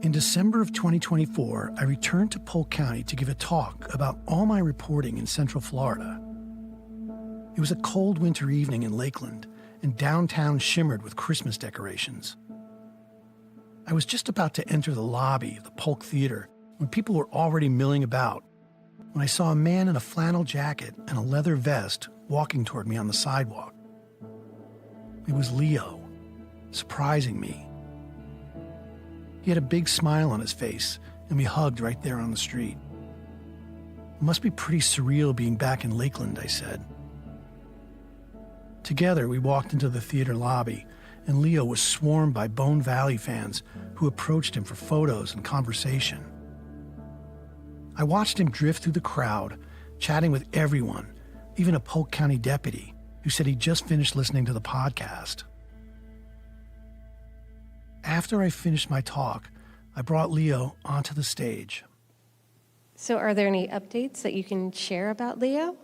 In December of 2024, I returned to Polk County to give a talk about all my reporting in Central Florida. It was a cold winter evening in Lakeland, and downtown shimmered with Christmas decorations. I was just about to enter the lobby of the Polk Theater when people were already milling about, when I saw a man in a flannel jacket and a leather vest walking toward me on the sidewalk. It was Leo, surprising me. He had a big smile on his face, and we hugged right there on the street. It must be pretty surreal being back in Lakeland, I said. Together, we walked into the theater lobby, and Leo was swarmed by Bone Valley fans who approached him for photos and conversation. I watched him drift through the crowd, chatting with everyone, even a Polk County deputy who said he'd just finished listening to the podcast. After I finished my talk, I brought Leo onto the stage. So are there any updates that you can share about Leo?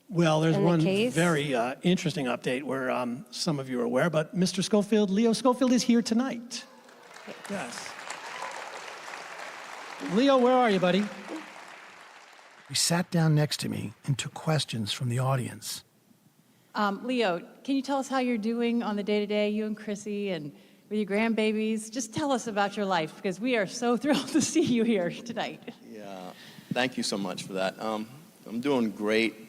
Well, there's one case? very interesting update where some of you are aware, but Mr. Schofield, Leo Schofield is here tonight. Yes. Leo, where are you, buddy? He sat down next to me and took questions from the audience. Leo, can you tell us how you're doing on the day-to-day, you and Chrissy, and with your grandbabies? Just tell us about your life, because we are so thrilled to see you here tonight. Yeah, thank you so much for that. I'm doing great.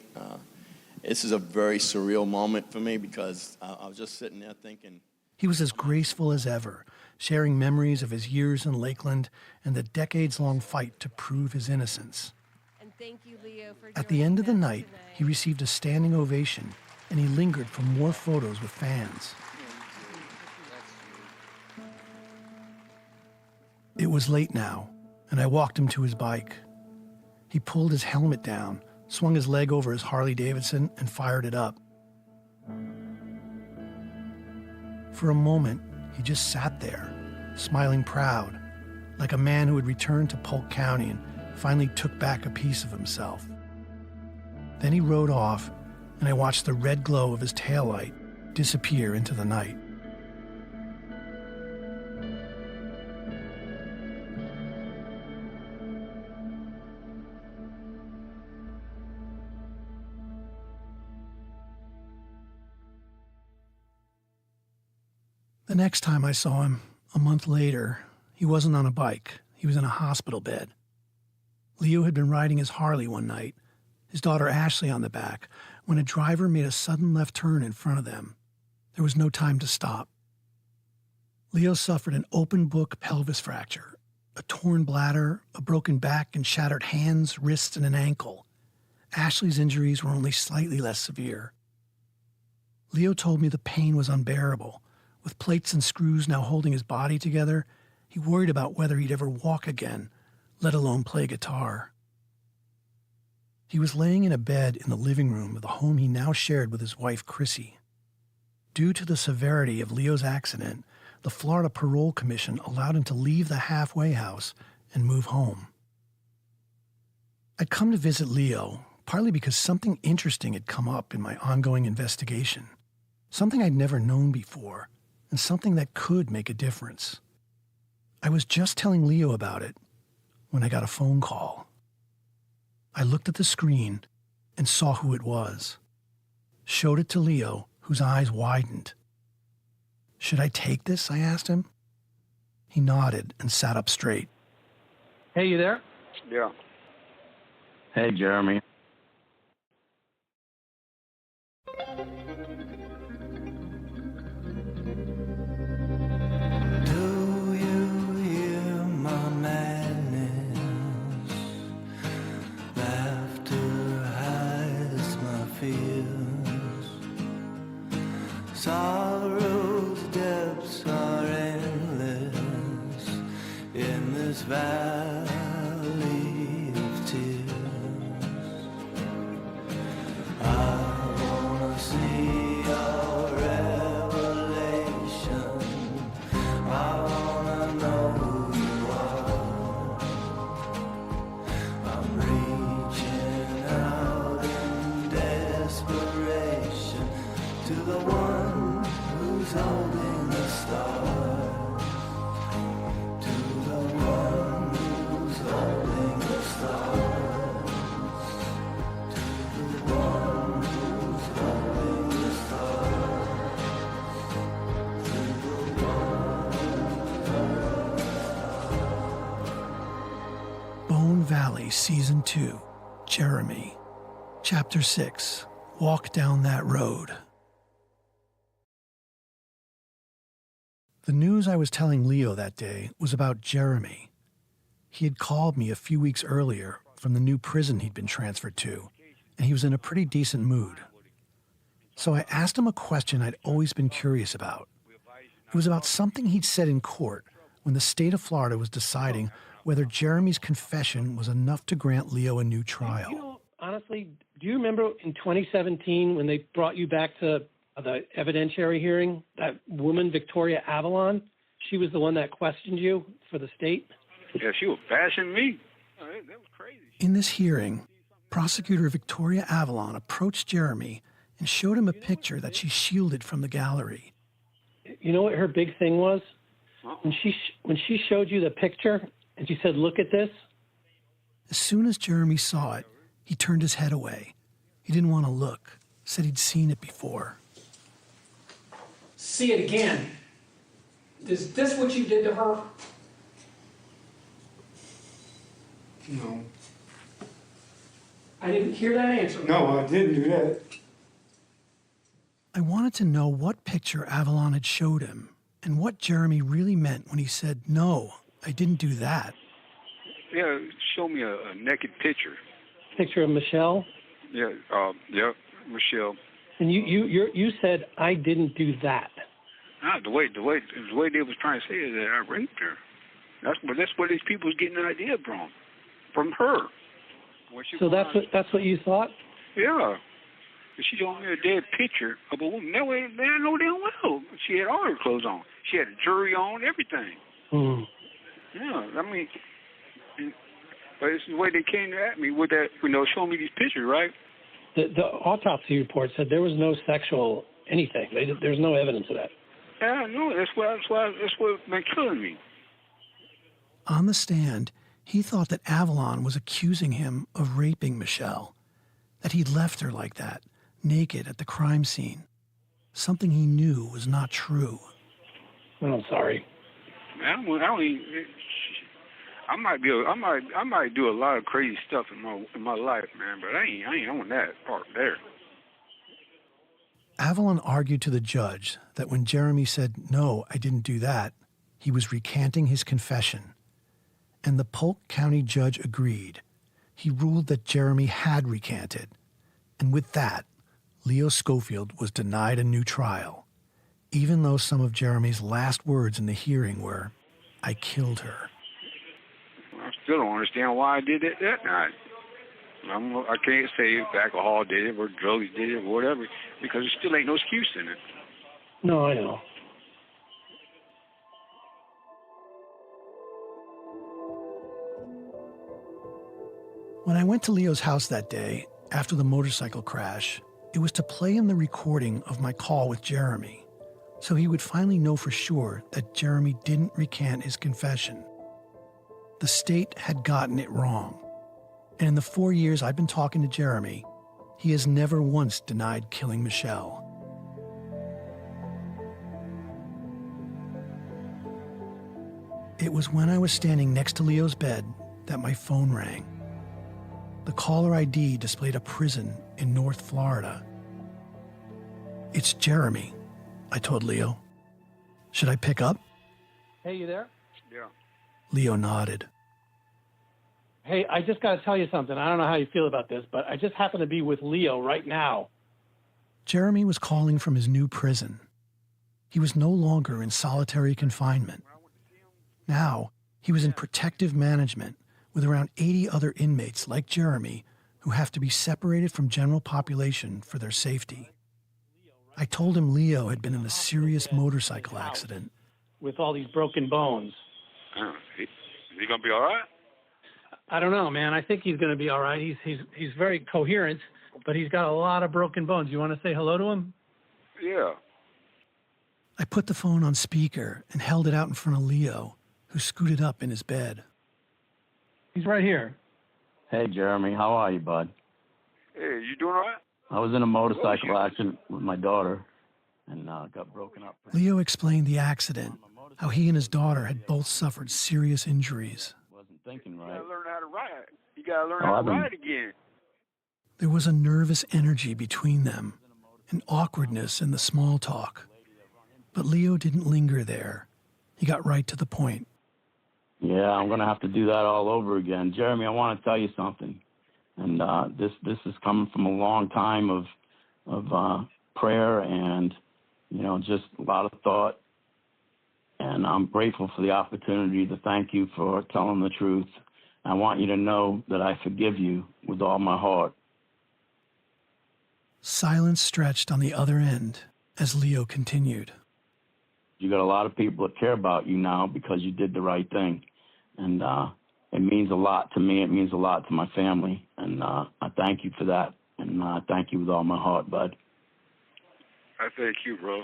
This is a very surreal moment for me because I was just sitting there thinking. He was as graceful as ever, sharing memories of his years in Lakeland and the decades-long fight to prove his innocence. And thank you, Leo, for At the end of the night, he received a standing ovation, and he lingered for more photos with fans. It was late now, and I walked him to his bike. He pulled his helmet down, swung his leg over his Harley-Davidson, and fired it up. For a moment, he just sat there, smiling proud, like a man who had returned to Polk County and finally took back a piece of himself. Then he rode off, and I watched the red glow of his taillight disappear into the night. The next time I saw him, a month later, he wasn't on a bike. He was in a hospital bed. Leo had been riding his Harley one night, his daughter Ashley on the back, when a driver made a sudden left turn in front of them. There was no time to stop. Leo suffered an open-book pelvis fracture, a torn bladder, a broken back, and shattered hands, wrists, and an ankle. Ashley's injuries were only slightly less severe. Leo told me the pain was unbearable. With plates and screws now holding his body together, he worried about whether he'd ever walk again, let alone play guitar. He was laying in a bed in the living room of the home he now shared with his wife, Chrissy. Due to the severity of Leo's accident, the Florida Parole Commission allowed him to leave the halfway house and move home. I'd come to visit Leo, partly because something interesting had come up in my ongoing investigation, something I'd never known before, and something that could make a difference. I was just telling Leo about it when I got a phone call. I looked at the screen and saw who it was. Showed it to Leo, whose eyes widened. "Should I take this?" I asked him. He nodded and sat up straight. Hey, you there? Yeah. Hey, Jeremy. Do you hear my madness? Laughter hides my fears. Sorrow's depths are endless in this valley of tears. Valley, Season 2, Jeremy. Chapter 6, Walk Down That Road. The news I was telling Leo that day was about Jeremy. He had called me a few weeks earlier from the new prison he'd been transferred to, and he was in a pretty decent mood. So I asked him a question I'd always been curious about. It was about something he'd said in court when the state of Florida was deciding whether Jeremy's confession was enough to grant Leo a new trial. You know, honestly, do you remember in 2017 when they brought you back to the evidentiary hearing, that woman, Victoria Avalon? She was the one that questioned you for the state? Yeah, she was bashing me. Oh, that was crazy. In this hearing, prosecutor Victoria Avalon approached Jeremy and showed him a picture that she shielded from the gallery. You know what her big thing was? When she showed you the picture and she said, "Look at this." As soon as Jeremy saw it, he turned his head away. He didn't want to look, said he'd seen it before. See it again. Is this what you did to her? No. I didn't hear that answer. No, I didn't do that. I wanted to know what picture Avalon had showed him and what Jeremy really meant when he said, "No, I didn't do that." Yeah, show me a naked picture. Picture of Michelle? Yeah, Michelle. And you said, "I didn't do that." The way they was trying to say is that I raped her. That's where these people was getting the idea from her. So that's what you thought? Yeah. She showed me a dead picture of a woman. That way, man, I know damn well she had all her clothes on. She had a jewelry on, everything. Mm. Yeah, I mean, but it's the way they came at me with that, showing me these pictures, right? The autopsy report said there was no sexual anything. There's no evidence of that. Yeah, no, that's what's been killing me. On the stand, he thought that Avalon was accusing him of raping Michelle, that he'd left her like that, naked at the crime scene, something he knew was not true. Well, I'm sorry. I might do a lot of crazy stuff in my life, man, but I ain't on that part there. Avalon argued to the judge that when Jeremy said, "No, I didn't do that," he was recanting his confession. And the Polk County judge agreed. He ruled that Jeremy had recanted. And with that, Leo Schofield was denied a new trial, even though some of Jeremy's last words in the hearing were, "I killed her." I still don't understand why I did it that night. I can't say if alcohol did it or drugs did it or whatever, because there still ain't no excuse in it. No, I know. When I went to Leo's house that day, after the motorcycle crash, it was to play him the recording of my call with Jeremy, so he would finally know for sure that Jeremy didn't recant his confession. The state had gotten it wrong. And in the 4 years I've been talking to Jeremy, he has never once denied killing Michelle. It was when I was standing next to Leo's bed that my phone rang. The caller ID displayed a prison in North Florida. "It's Jeremy," I told Leo. "Should I pick up?" Hey, you there? Yeah. Leo nodded. Hey, I just got to tell you something. I don't know how you feel about this, but I just happen to be with Leo right now. Jeremy was calling from his new prison. He was no longer in solitary confinement. Now, he was in protective management with around 80 other inmates like Jeremy who have to be separated from general population for their safety. I told him Leo had been in a serious motorcycle accident. With all these broken bones. Is he gonna be all right? I don't know, man. I think he's going to be all right. He's very coherent, but he's got a lot of broken bones. You want to say hello to him? Yeah. I put the phone on speaker and held it out in front of Leo, who scooted up in his bed. He's right here. Hey, Jeremy. How are you, bud? Hey, you doing all right? I was in a motorcycle accident with my daughter and got broken up. Leo explained the accident, how he and his daughter had both suffered serious injuries. thinking You right. gotta learn how to ride. You gotta learn Oh, how I've to been- ride again. There was a nervous energy between them, an awkwardness in the small talk. But Leo didn't linger there. He got right to the point. Yeah, I'm going to have to do that all over again. Jeremy, I want to tell you something. And this is coming from a long time of prayer and, just a lot of thought. And I'm grateful for the opportunity to thank you for telling the truth. I want you to know that I forgive you with all my heart. Silence stretched on the other end as Leo continued. You got a lot of people that care about you now because you did the right thing. And it means a lot to me. It means a lot to my family. And I thank you for that. And I thank you with all my heart, bud. I thank you, bro.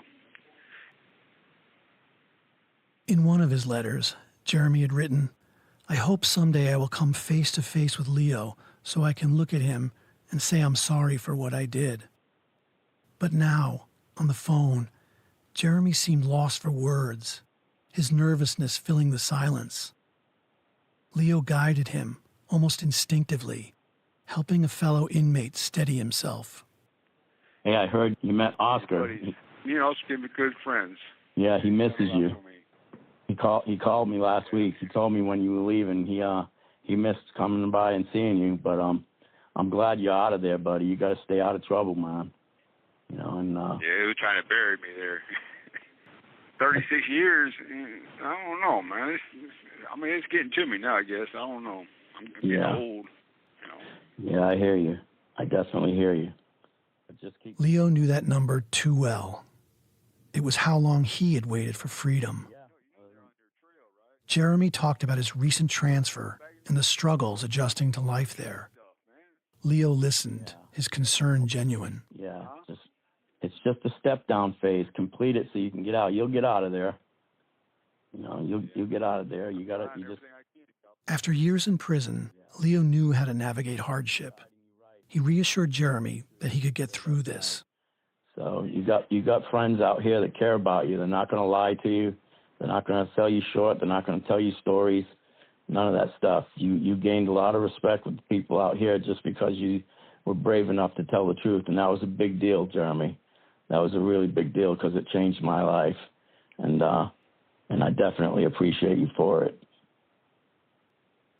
In one of his letters, Jeremy had written, "I hope someday I will come face to face with Leo so I can look at him and say I'm sorry for what I did." But now, on the phone, Jeremy seemed lost for words, his nervousness filling the silence. Leo guided him, almost instinctively, helping a fellow inmate steady himself. Hey, I heard you met Oscar. Buddies. Me and Oscar can be good friends. Yeah, he misses you. For me. He called me last week. He told me when you were leaving he missed coming by and seeing you. But I'm glad you're out of there, buddy. You got to stay out of trouble, man. And Yeah, they were trying to bury me there. 36 years. I don't know, man. It's getting to me now, I guess. I don't know. I'm getting old. Yeah, I hear you. I definitely hear you. But just keep. Leo knew that number too well. It was how long he had waited for freedom. Jeremy talked about his recent transfer and the struggles adjusting to life there. Leo listened, his concern genuine. Yeah, it's just a step down phase. Complete it so you can get out. You'll get out of there. You'll get out of there. You just. After years in prison, Leo knew how to navigate hardship. He reassured Jeremy that he could get through this. So you got friends out here that care about you. They're not going to lie to you. They're not going to sell you short. They're not going to tell you stories. None of that stuff. You gained a lot of respect with the people out here just because you were brave enough to tell the truth, and that was a big deal, Jeremy. That was a really big deal because it changed my life, and I definitely appreciate you for it.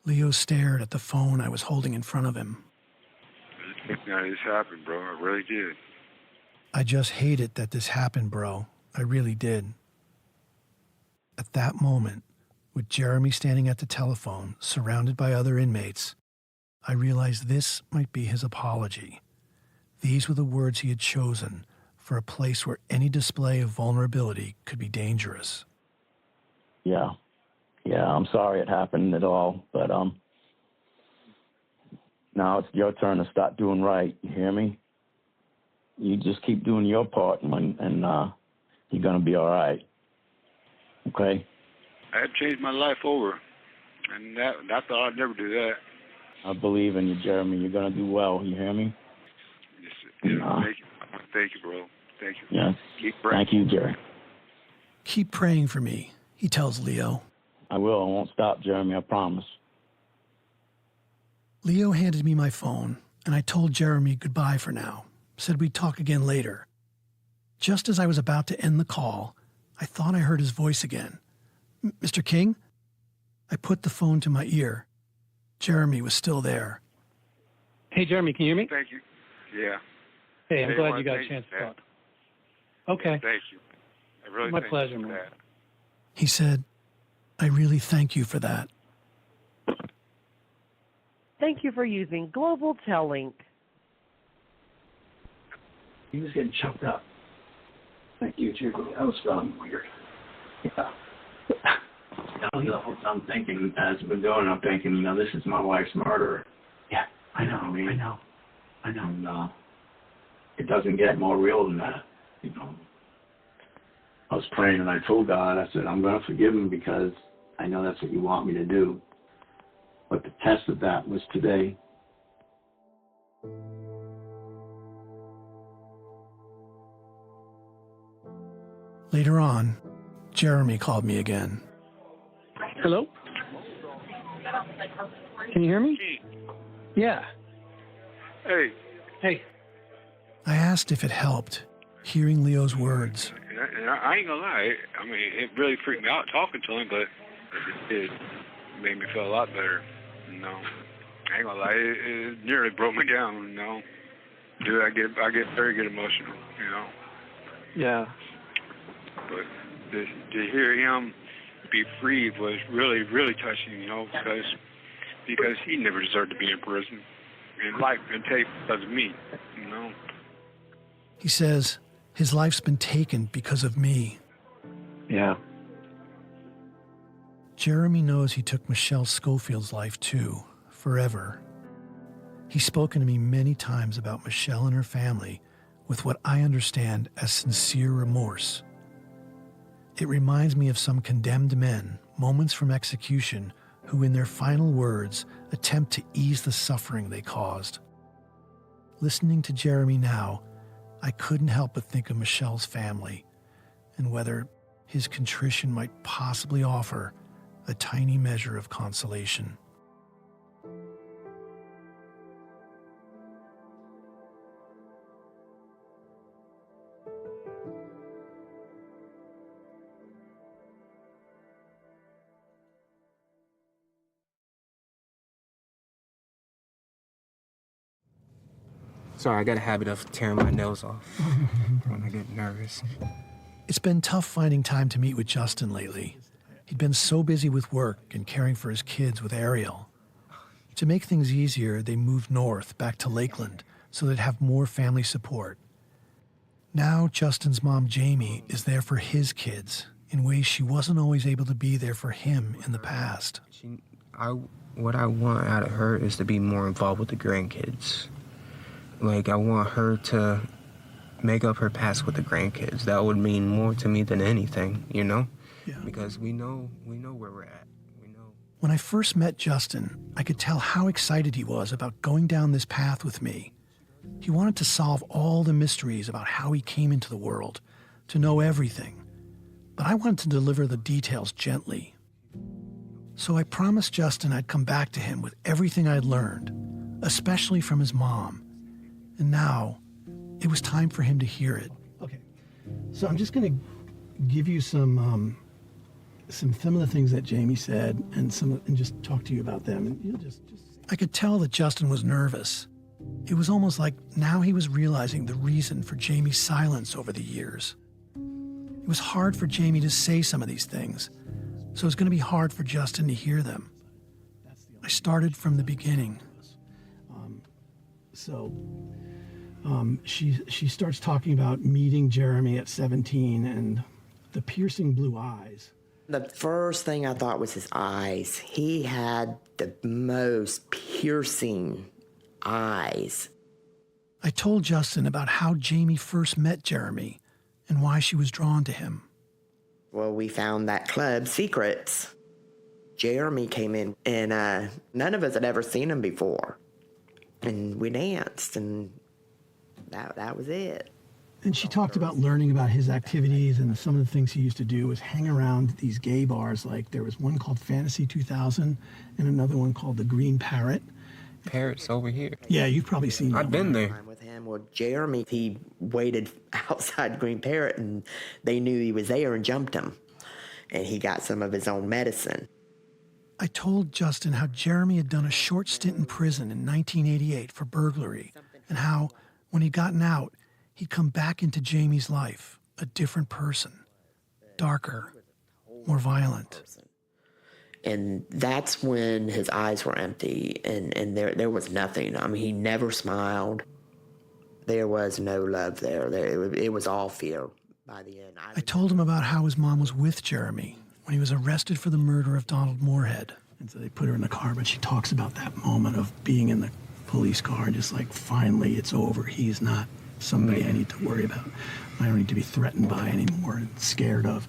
Leo stared at the phone I was holding in front of him. Now this happened, bro. I really did. I just hated that this happened, bro. I really did. At that moment, with Jeremy standing at the telephone, surrounded by other inmates, I realized this might be his apology. These were the words he had chosen for a place where any display of vulnerability could be dangerous. Yeah, I'm sorry it happened at all, but now it's your turn to start doing right. You hear me? You just keep doing your part, and you're gonna be all right. Okay? I had changed my life over, and I thought I'd never do that. I believe in you, Jeremy. You're gonna do well. You hear me? Yes, thank you, bro. Thank you. Yes. Keep praying. Thank you, Jerry. Keep praying for me, he tells Leo. I will. I won't stop, Jeremy. I promise. Leo handed me my phone, and I told Jeremy goodbye for now, said we'd talk again later. Just as I was about to end the call, I thought I heard his voice again. "Mr. King?" I put the phone to my ear. Jeremy was still there. Hey, Jeremy, can you hear me? Thank you. Yeah. Hey, I'm Hey, I glad wanna you got a thank chance you to for talk. Okay. Thank you. I really My thank pleasure, you for man. that. He said, "I really thank you for that." Thank you for using Global Tellink. He was getting choked up. Thank you, Jiggy. That was weird. Yeah. I'm thinking, as we're doing, I'm thinking, this is my wife's murderer. Yeah, I know. And it doesn't get more real than that, I was praying and I told God, I said, I'm going to forgive him because I know that's what you want me to do. But the test of that was today. Later on, Jeremy called me again. Hello? Can you hear me? Yeah. Hey. Hey. I asked if it helped, hearing Leo's words. And I ain't gonna lie. I mean, it really freaked me out talking to him, but it made me feel a lot better. I ain't gonna lie. It nearly broke me down. Dude, I get very good emotional. Yeah. But to hear him be freed was really, really touching. Because he never deserved to be in prison, and life been taken because of me. He says his life's been taken because of me. Yeah. Jeremy knows he took Michelle Schofield's life too, forever. He's spoken to me many times about Michelle and her family with what I understand as sincere remorse. It reminds me of some condemned men, moments from execution, who in their final words attempt to ease the suffering they caused. Listening to Jeremy now, I couldn't help but think of Michelle's family and whether his contrition might possibly offer a tiny measure of consolation. Sorry, I got a habit of tearing my nails off when I get nervous. It's been tough finding time to meet with Justin lately. He'd been so busy with work and caring for his kids with Ariel. To make things easier, they moved north, back to Lakeland, so they'd have more family support. Now, Justin's mom, Jamie, is there for his kids in ways she wasn't always able to be there for him in the past. What I want out of her is to be more involved with the grandkids. Like, I want her to make up her past with the grandkids. That would mean more to me than anything, Yeah. Because we know where we're at. When I first met Justin, I could tell how excited he was about going down this path with me. He wanted to solve all the mysteries about how he came into the world, to know everything. But I wanted to deliver the details gently. So I promised Justin I'd come back to him with everything I'd learned, especially from his mom. And now, it was time for him to hear it. Okay, so I'm just going to give you some of the things that Jamie said and just talk to you about them. And you'll just. I could tell that Justin was nervous. It was almost like now he was realizing the reason for Jamie's silence over the years. It was hard for Jamie to say some of these things, so it was going to be hard for Justin to hear them. I started from the beginning. She starts talking about meeting Jeremy at 17 and the piercing blue eyes. The first thing I thought was his eyes. He had the most piercing eyes. I told Justin about how Jamie first met Jeremy and why she was drawn to him. Well, we found that club, Secrets. Jeremy came in, and none of us had ever seen him before. And we danced, and that was it. And she talked about learning about his activities, and some of the things he used to do was hang around these gay bars. Like there was one called Fantasy 2000 and another one called the Green Parrot. Parrot's over here. Yeah, you've probably seen that. I've been there. With him, well, Jeremy, he waited outside Green Parrot, and they knew he was there and jumped him. And he got some of his own medicine. I told Justin how Jeremy had done a short stint in prison in 1988 for burglary, and how, when he'd gotten out, he'd come back into Jamie's life, a different person, darker, more violent. And that's when his eyes were empty, and there was nothing. I mean, he never smiled. There was no love there. It was all fear by the end. I told him about how his mom was with Jeremy when he was arrested for the murder of Donald Moorhead. And so they put her in the car, but she talks about that moment of being in the police car and just like, finally, it's over. He's not somebody I need to worry about. I don't need to be threatened by anymore and scared of.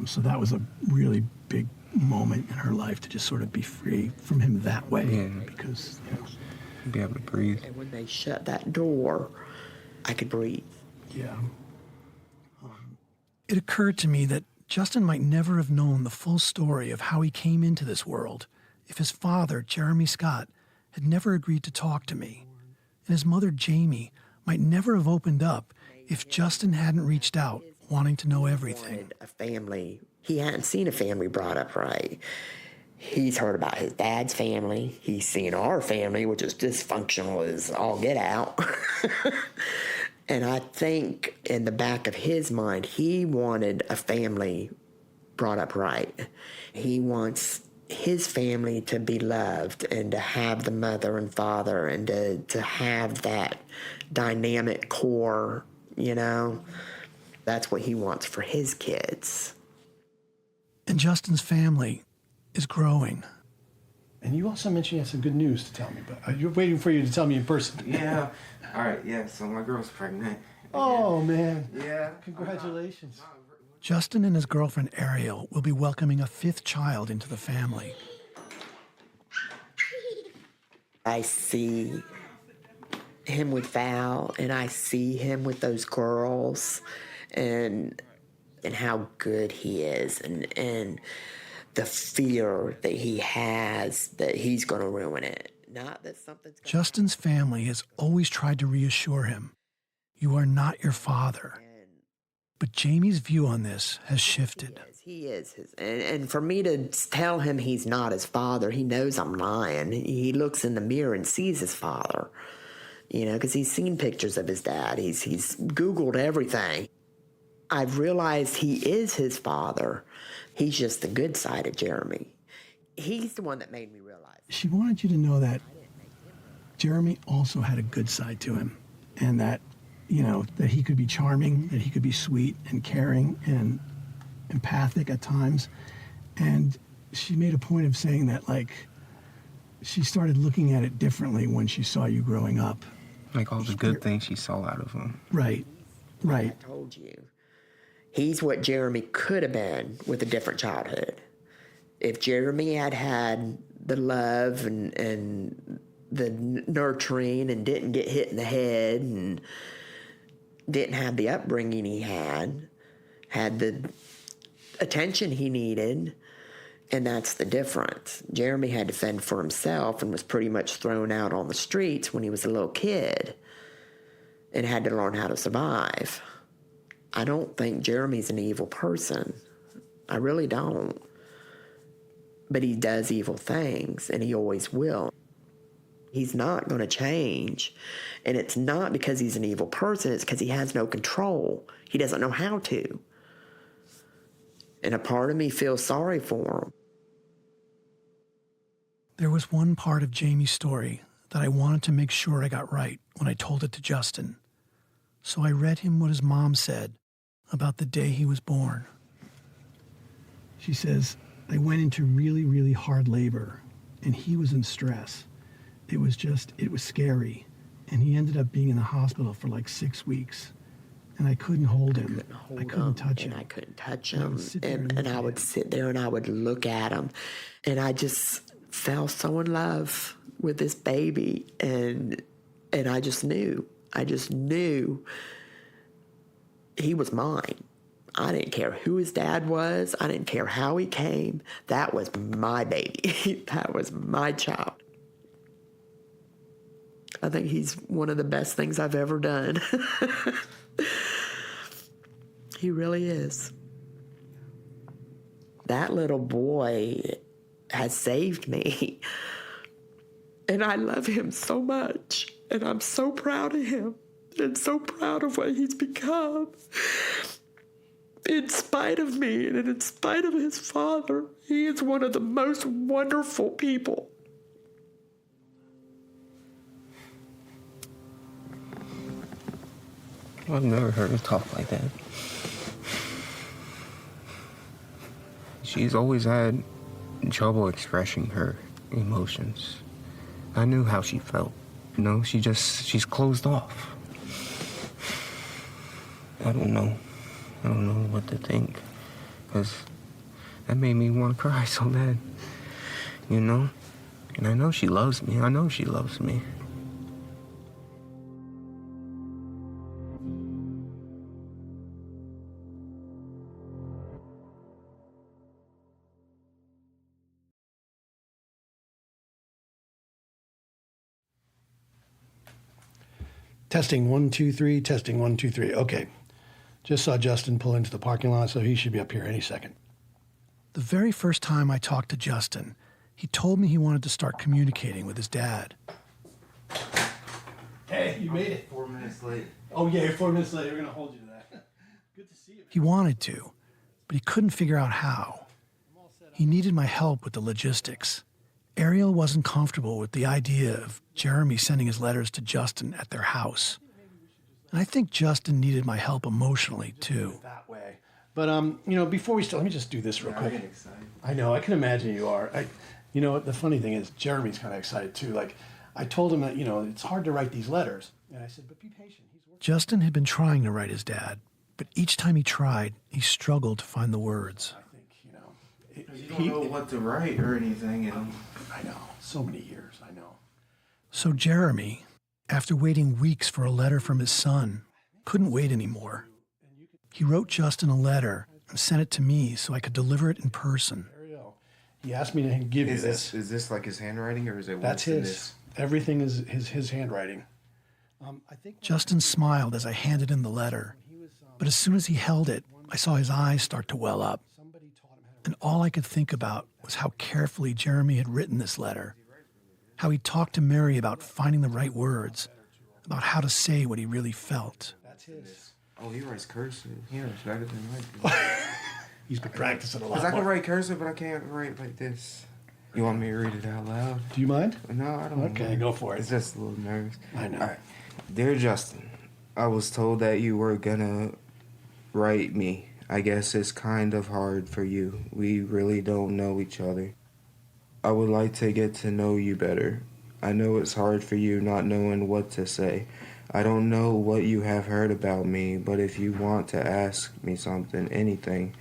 So that was a really big moment in her life to just sort of be free from him that way. Because, be able to breathe. And when they shut that door, I could breathe. Yeah. It occurred to me that Justin might never have known the full story of how he came into this world if his father, Jeremy Scott, had never agreed to talk to me, and his mother, Jamie, might never have opened up if Justin hadn't reached out, wanting to know everything. A family. He hadn't seen a family brought up right. He's heard about his dad's family. He's seen our family, which is dysfunctional as all get out. And I think in the back of his mind, he wanted a family brought up right. He wants his family to be loved and to have the mother and father and to have that dynamic core, you know. That's what he wants for his kids. And Justin's family is growing. And you also mentioned you had some good news to tell me, but you're waiting for you to tell me in person. Yeah. All right, yeah, so my girl's pregnant. Oh, man. Yeah. Congratulations. Justin and his girlfriend Ariel will be welcoming a 5th child into the family. I see him with Val, and I see him with those girls, and how good he is, and the fear that he has that he's going to ruin it. Not that something's gonna Justin's family has always tried to reassure him, "You are not your father." But Jamie's view on this has shifted. He is his, and for me to tell him he's not his father, he knows I'm lying. He looks in the mirror and sees his father, you know, because he's seen pictures of his dad. He's Googled everything. I've realized he is his father. He's just the good side of Jeremy. He's the one that made me realize. She wanted you to know that Jeremy also had a good side to him, and that, you know, that he could be charming, that he could be sweet and caring and empathic at times. And she made a point of saying that, like, she started looking at it differently when she saw you growing up. Like all the good things she saw out of him. Right, right. I told you. He's what Jeremy could have been with a different childhood. If Jeremy had had the love and the nurturing and didn't get hit in the head and didn't have the upbringing he had the attention he needed, and that's the difference. Jeremy had to fend for himself and was pretty much thrown out on the streets when he was a little kid and had to learn how to survive. I don't think Jeremy's an evil person. I really don't. But he does evil things, and he always will. He's not going to change. And it's not because he's an evil person. It's because he has no control. He doesn't know how to. And a part of me feels sorry for him. There was one part of Jamie's story that I wanted to make sure I got right when I told it to Justin. So I read him what his mom said about the day he was born. She says, "I went into really, really hard labor, and he was in stress. It was scary. And he ended up being in the hospital for like 6 weeks. And I couldn't hold him. I couldn't touch him. I couldn't touch him. And I would sit there and I would look at him. And I just fell so in love with this baby. And I just knew. I just knew he was mine. I didn't care who his dad was. I didn't care how he came. That was my baby. That was my child. I think he's one of the best things I've ever done. He really is. That little boy has saved me. And I love him so much. And I'm so proud of him. And so proud of what he's become. In spite of me and in spite of his father, he is one of the most wonderful people. I've never heard her talk like that. She's always had trouble expressing her emotions. I knew how she felt. You know, she's closed off. I don't know what to think. Because that made me want to cry so bad. You know? And I know she loves me. I know she loves me. Testing 1, 2, 3. Testing 1, 2, 3. Okay. Just saw Justin pull into the parking lot, so he should be up here any second. The very first time I talked to Justin, he told me he wanted to start communicating with his dad. Hey, you made it. 4 minutes late. Oh, yeah, you're 4 minutes late. We're going to hold you to that. Good to see you. He wanted to, but he couldn't figure out how. He needed my help with the logistics. Ariel wasn't comfortable with the idea of Jeremy sending his letters to Justin at their house. And I think Justin needed my help emotionally, too. That way. But, before we start, let me just do this real quick. I'm excited. I know, I can imagine you are. The funny thing is, Jeremy's kind of excited, too. Like, I told him that, it's hard to write these letters. And I said, but be patient. Justin had been trying to write his dad, but each time he tried, he struggled to find the words. You don't know what to write or anything. I know. So many years, I know. So Jeremy, after waiting weeks for a letter from his son, couldn't wait anymore. He wrote Justin a letter and sent it to me so I could deliver it in person. He asked me to give you this. Is this like his handwriting, or is it? That's his. Everything is his handwriting. Justin smiled as I handed him the letter, but as soon as he held it, I saw his eyes start to well up. And all I could think about was how carefully Jeremy had written this letter, how he talked to Mary about finding the right words, about how to say what he really felt. That's his. Oh, he writes cursive. He writes better than I do. He's been practicing a lot. Because I can write cursive, but I can't write like this. You want me to read it out loud? Do you mind? No, I don't. Okay, mind. go for it. It's just a little nervous. I know. All right. Dear Justin, I was told that you were gonna write me. I guess it's kind of hard for you. We really don't know each other. I would like to get to know you better. I know it's hard for you not knowing what to say. I don't know what you have heard about me, but if you want to ask me something, anything,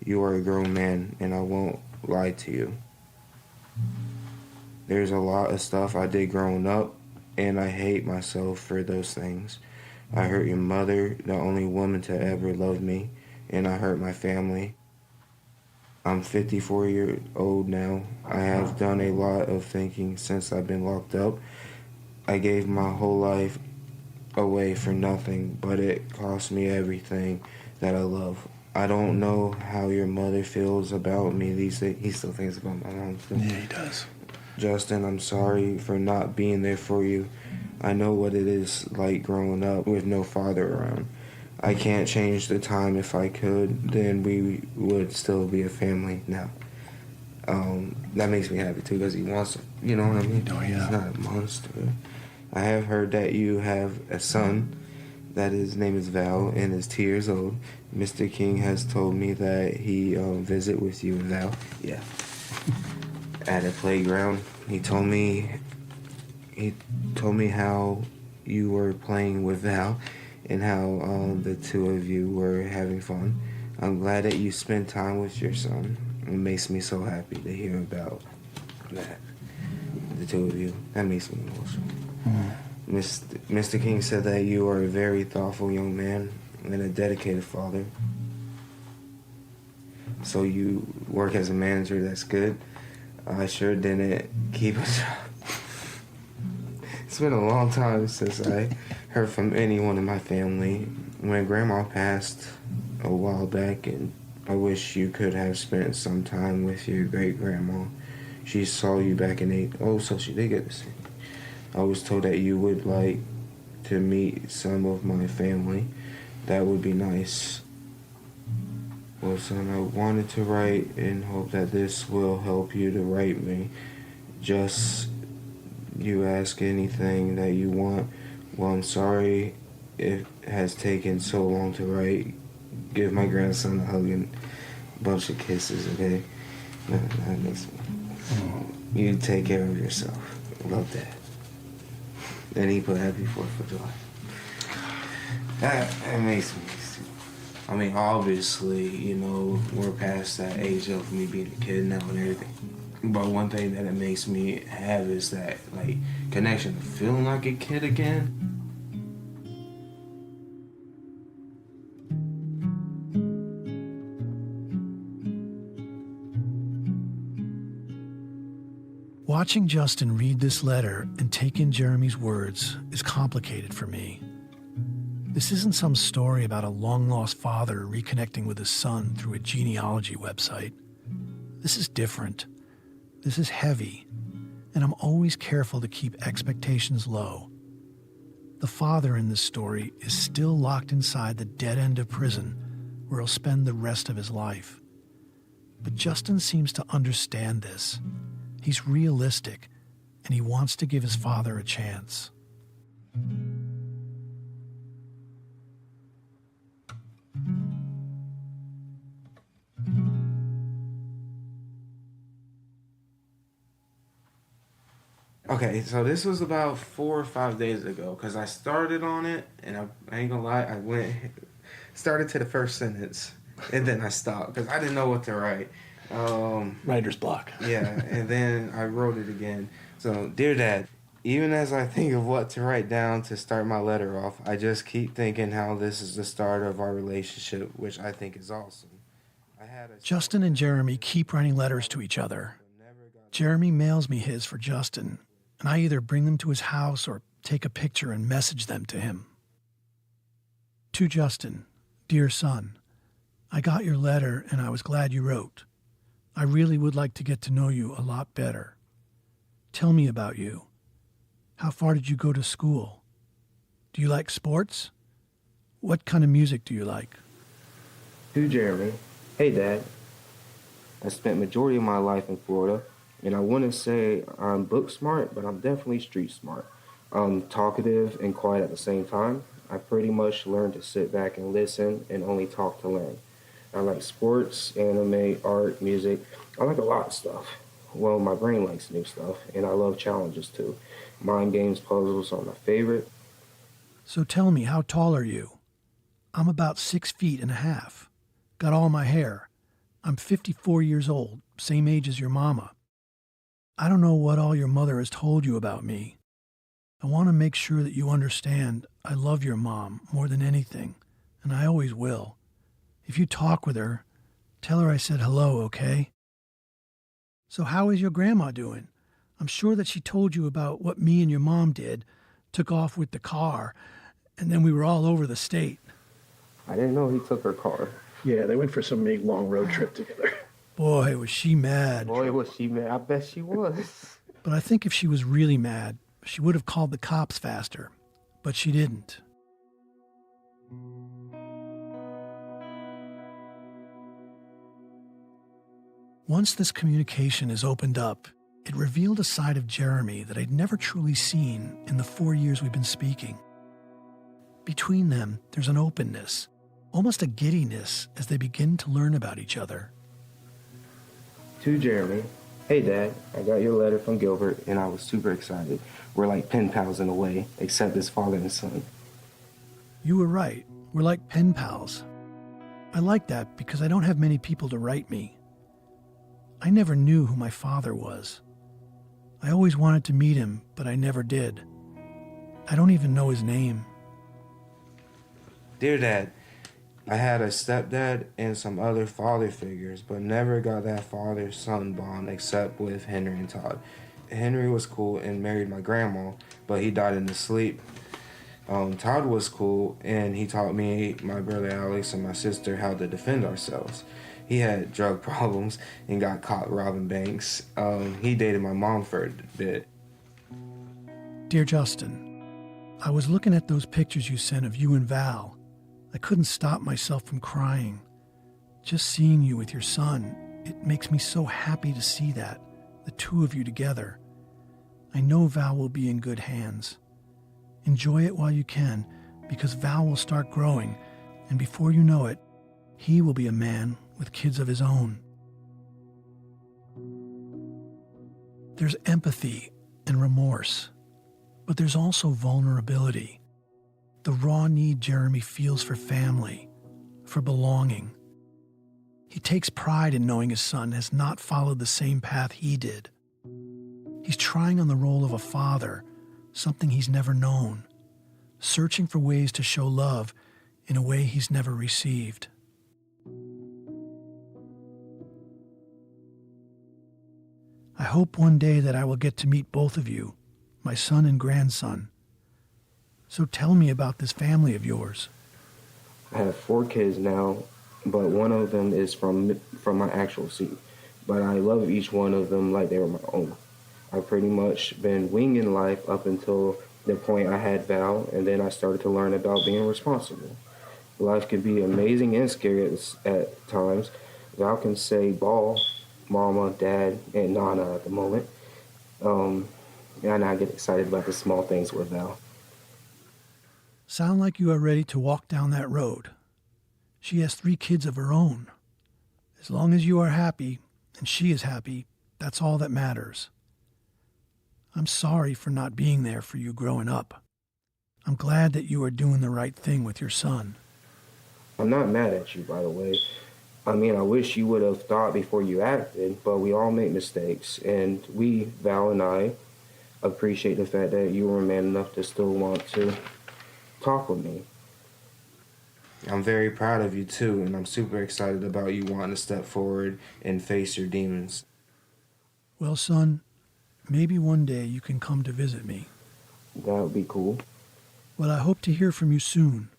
you are a grown man, and I won't lie to you. There's a lot of stuff I did growing up, and I hate myself for those things. I hurt your mother, the only woman to ever love me, and I hurt my family. I'm 54 years old now. I have done a lot of thinking since I've been locked up. I gave my whole life away for nothing, but it cost me everything that I love. I don't know how your mother feels about me these days. He still thinks about my mom too. Yeah, he does. Justin, I'm sorry for not being there for you. I know what it is like growing up with no father around. I can't change the time. If I could, then we would still be a family now. That makes me happy too, because he wants to, you know what I mean? Oh, yeah. He's not a monster. I have heard that you have a son, that his name is Val, and is 2 years old. Mr. King has told me that he visit with you and Val. Yeah. At a playground. He told me how you were playing with Val and how the two of you were having fun. I'm glad that you spent time with your son. It makes me so happy to hear about that. The two of you. That makes me emotional. Mr. King said that you are a very thoughtful young man and a dedicated father. So you work as a manager, that's good. I sure didn't keep a job. It's been a long time since I heard from anyone in my family. When Grandma passed a while back, and I wish you could have spent some time with your great-grandma. She saw you back in 8. Oh, so she did get to see. I was told that you would like to meet some of my family. That would be nice. Well, son, I wanted to write and hope that this will help you to write me. Just you ask anything that you want. Well, I'm sorry it has taken so long to write. Give my grandson a hug and a bunch of kisses, okay? That makes me. You take care of yourself. Love that. And he put happy 4th of July. That makes me. I mean, obviously, you know, we're past that age of me being a kid now and everything. But one thing that it makes me have is that, like, connection, feeling like a kid again. Watching Justin read this letter and take in Jeremy's words is complicated for me. This isn't some story about a long-lost father reconnecting with his son through a genealogy website. This is different. This is heavy, and I'm always careful to keep expectations low. The father in this story is still locked inside the dead end of prison where he'll spend the rest of his life. But Justin seems to understand this. He's realistic, and he wants to give his father a chance. Okay, so this was about 4 or 5 days ago because I started on it, and I ain't gonna lie, started to the first sentence, and then I stopped because I didn't know what to write. Writer's block. Yeah, and then I wrote it again. So, dear Dad, even as I think of what to write down to start my letter off, I just keep thinking how this is the start of our relationship, which I think is awesome. Justin and Jeremy keep writing letters to each other. Jeremy mails me his for Justin, and I either bring them to his house or take a picture and message them to him. To Justin, dear son, I got your letter and I was glad you wrote. I really would like to get to know you a lot better. Tell me about you. How far did you go to school? Do you like sports? What kind of music do you like? To Jeremy, hey Dad, I spent majority of my life in Florida, and I wouldn't say I'm book smart, but I'm definitely street smart. I'm talkative and quiet at the same time. I pretty much learned to sit back and listen and only talk to learn. I like sports, anime, art, music. I like a lot of stuff. Well, my brain likes new stuff, and I love challenges too. Mind games, puzzles are my favorite. So tell me, how tall are you? I'm about 6'1.5". Got all my hair. I'm 54 years old, same age as your mama. I don't know what all your mother has told you about me. I want to make sure that you understand I love your mom more than anything, and I always will. If you talk with her, tell her I said hello, okay? So how is your grandma doing? I'm sure that she told you about what me and your mom did, took off with the car, and then we were all over the state. I didn't know he took her car. Yeah, they went for some big long road trip together. Boy, was she mad. Boy, was she mad. I bet she was. But I think if she was really mad, she would have called the cops faster. But she didn't. Once this communication is opened up, it revealed a side of Jeremy that I'd never truly seen in the 4 years we've been speaking. Between them, there's an openness, almost a giddiness as they begin to learn about each other. To Jeremy, hey Dad, I got your letter from Gilbert and I was super excited. We're like pen pals in a way, except as father and son. You were right. We're like pen pals. I like that because I don't have many people to write me. I never knew who my father was. I always wanted to meet him, but I never did. I don't even know his name. Dear Dad, I had a stepdad and some other father figures, but never got that father-son bond except with Henry and Todd. Henry was cool and married my grandma, but he died in his sleep. Todd was cool, and he taught me, my brother Alex, and my sister how to defend ourselves. He had drug problems and got caught robbing banks. He dated my mom for a bit. Dear Justin, I was looking at those pictures you sent of you and Val. I couldn't stop myself from crying. Just seeing you with your son, it makes me so happy to see that, the two of you together. I know Val will be in good hands. Enjoy it while you can, because Val will start growing, and before you know it, he will be a man with kids of his own. There's empathy and remorse, but there's also vulnerability. The raw need Jeremy feels for family, for belonging. He takes pride in knowing his son has not followed the same path he did. He's trying on the role of a father, something he's never known, searching for ways to show love in a way he's never received. I hope one day that I will get to meet both of you, my son and grandson. So tell me about this family of yours. I have 4 kids now, but one of them is from my actual seed. But I love each one of them like they were my own. I've pretty much been winging life up until the point I had Val, and then I started to learn about being responsible. Life can be amazing and scary at times. Val can say ball, mama, dad, and Nana at the moment. And I get excited about the small things with Val. Sound like you are ready to walk down that road. She has 3 kids of her own. As long as you are happy, and she is happy, that's all that matters. I'm sorry for not being there for you growing up. I'm glad that you are doing the right thing with your son. I'm not mad at you, by the way. I mean, I wish you would have thought before you acted, but we all make mistakes, and Val and I, appreciate the fact that you were man enough to still want to talk with me. I'm very proud of you, too, and I'm super excited about you wanting to step forward and face your demons. Well, son, maybe one day you can come to visit me. That would be cool. Well, I hope to hear from you soon.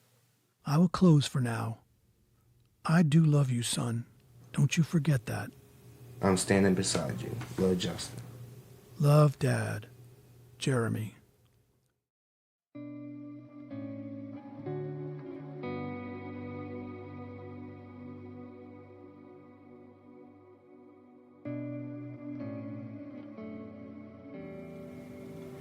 I will close for now. I do love you, son. Don't you forget that. I'm standing beside you. Love, Justin. Love, Dad. Jeremy.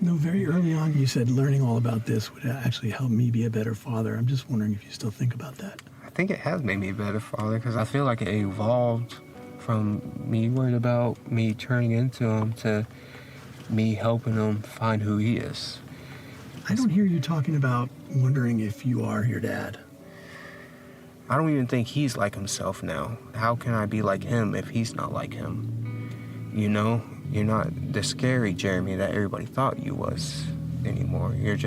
No, very early on you said learning all about this would actually help me be a better father. I'm just wondering if you still think about that. I think it has made me a better father because I feel like it evolved from me worried about me turning into him to me helping him find who he is. I don't hear you talking about wondering if you are your dad. I don't even think he's like himself now. How can I be like him if he's not like him? You know, you're not the scary Jeremy that everybody thought you was anymore. You're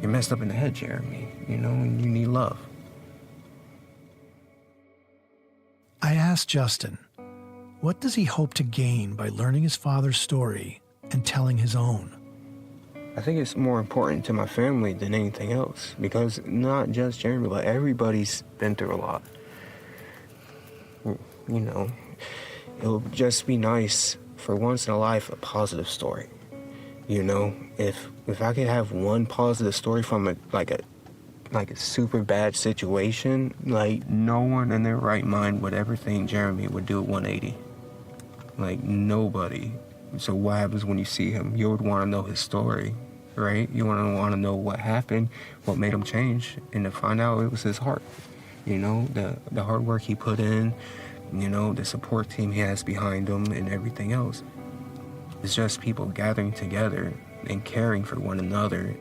messed up in the head, Jeremy, you know, and you need love. I asked Justin, what does he hope to gain by learning his father's story and telling his own? I think it's more important to my family than anything else because not just Jeremy, but everybody's been through a lot. You know, it'll just be nice for once in a life, a positive story. You know, if I could have one positive story from a super bad situation, like no one in their right mind would ever think Jeremy would do a 180. Like nobody. So what happens when you see him? You would want to know his story, right? You want to know what happened, what made him change, and to find out it was his heart. You know, the hard work he put in, you know, the support team he has behind him and everything else. It's just people gathering together and caring for one another.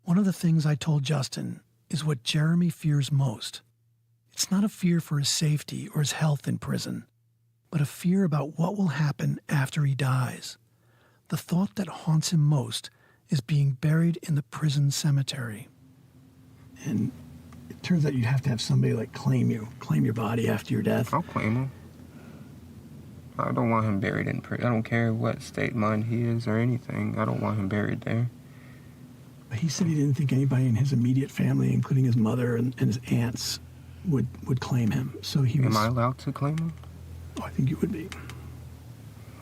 One of the things I told Justin is what Jeremy fears most. It's not a fear for his safety or his health in prison, but a fear about what will happen after he dies. The thought that haunts him most is being buried in the prison cemetery. And it turns out you'd have to have somebody like claim your body after your death. I'll claim him. I don't want him buried in prison. I don't care what state of mind he is or anything. I don't want him buried there. But he said he didn't think anybody in his immediate family, including his mother and his aunts, would claim him. So he was... Am I allowed to claim him? Oh, I think you would be.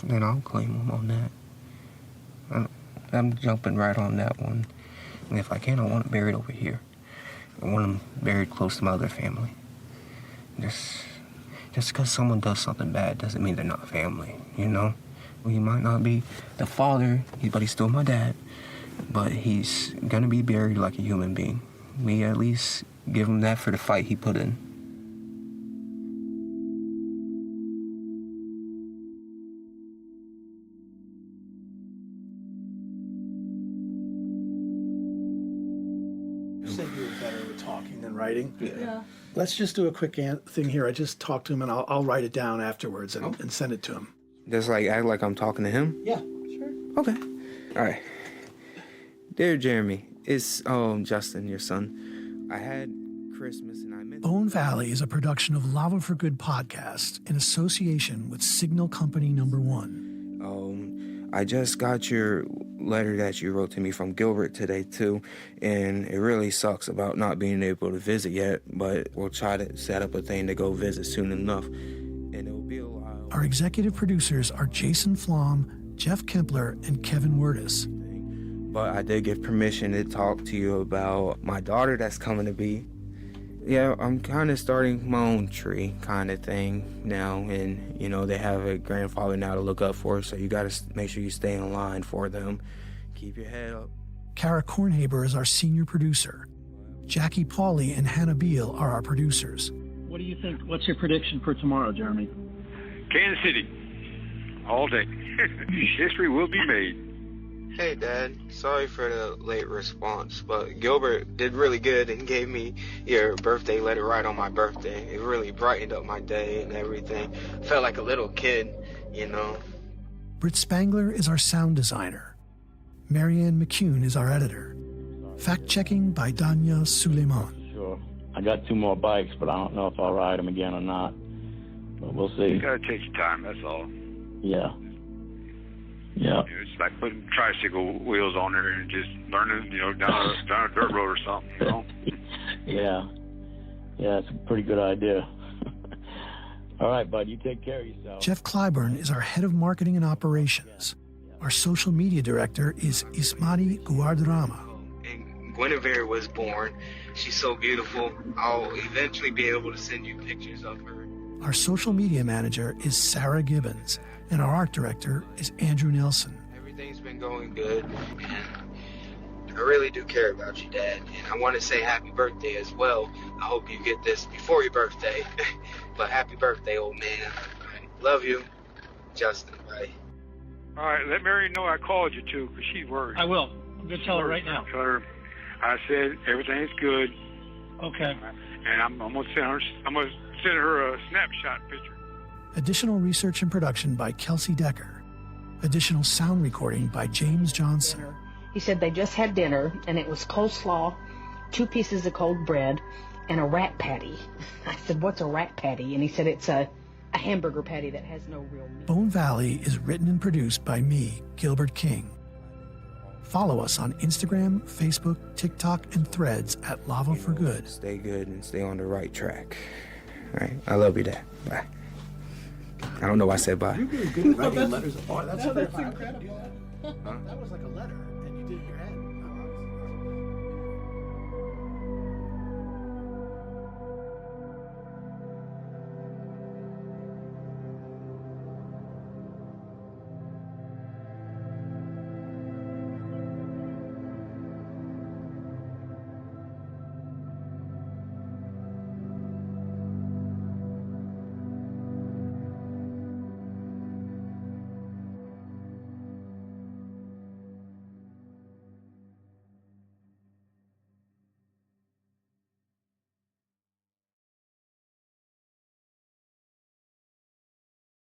Then I'll claim him on that. I'm jumping right on that one. And if I can, I want him buried over here. I want him buried close to my other family. Just because someone does something bad doesn't mean they're not family, you know? Well, he might not be the father, but he's still my dad. But he's gonna be buried like a human being. We at least give him that for the fight he put in. You said you were better with talking than writing? Yeah. Let's just do a quick thing here. I just talked to him and I'll write it down afterwards and send it to him. Just like act like I'm talking to him? Yeah, sure. Okay. All right. Dear Jeremy, It's Justin, your son. I had Christmas and I meant. Bone Valley is a production of Lava for Good podcast in association with Signal Company No. 1. I just got your letter that you wrote to me from Gilbert today too, and it really sucks about not being able to visit yet, but we'll try to set up a thing to go visit soon enough, and it'll be a while. Our executive producers are Jason Flom, Jeff Kempler, and Kevin Wirtis. But I did get permission to talk to you about my daughter that's coming to be. Yeah, I'm kind of starting my own tree kind of thing now, and, you know, they have a grandfather now to look up for, so you got to make sure you stay in line for them. Keep your head up. Kara Kornhaber is our senior producer. Jackie Pauley and Hannah Beal are our producers. What do you think? What's your prediction for tomorrow, Jeremy? Kansas City. All day. History will be made. Hey, Dad. Sorry for the late response, but Gilbert did really good and gave me your birthday letter right on my birthday. It really brightened up my day and everything. Felt like a little kid, you know. Britt Spangler is our sound designer. Marianne McCune is our editor. Fact-checking by Danya Suleiman. Sure. I got 2 more bikes, but I don't know if I'll ride them again or not. But we'll see. You gotta take your time, that's all. Yeah. Yeah. It's like putting tricycle wheels on there and just learning, down a dirt road or something, Yeah. Yeah, it's a pretty good idea. All right, bud, you take care of yourself. Jeff Clyburn is our head of marketing and operations. Our social media director is Ismati Guardrama. And Guinevere was born. She's so beautiful. I'll eventually be able to send you pictures of her. Our social media manager is Sarah Gibbons, and our art director is Andrew Nelson. Everything's been going good, and I really do care about you, Dad. And I want to say happy birthday as well. I hope you get this before your birthday. But happy birthday, old man. I love you. Justin, bye. All right, let Mary know I called you, too, because she's worried. I will. I'm going to tell her right now. Tell her I said everything's good. Okay. And I'm going to send her a snapshot picture. Additional research and production by Kelsey Decker. Additional sound recording by James Johnson. He said they just had dinner, and it was coleslaw, 2 pieces of cold bread, and a rat patty. I said, what's a rat patty? And he said it's a hamburger patty that has no real meat. Bone Valley is written and produced by me, Gilbert King. Follow us on Instagram, Facebook, TikTok, and Threads at Lava for Good. Stay good and stay on the right track. All right, I love you, Dad. Bye. I don't know why I said bye. You're really good at writing letters apart. That's incredible. That was like a letter, and you did your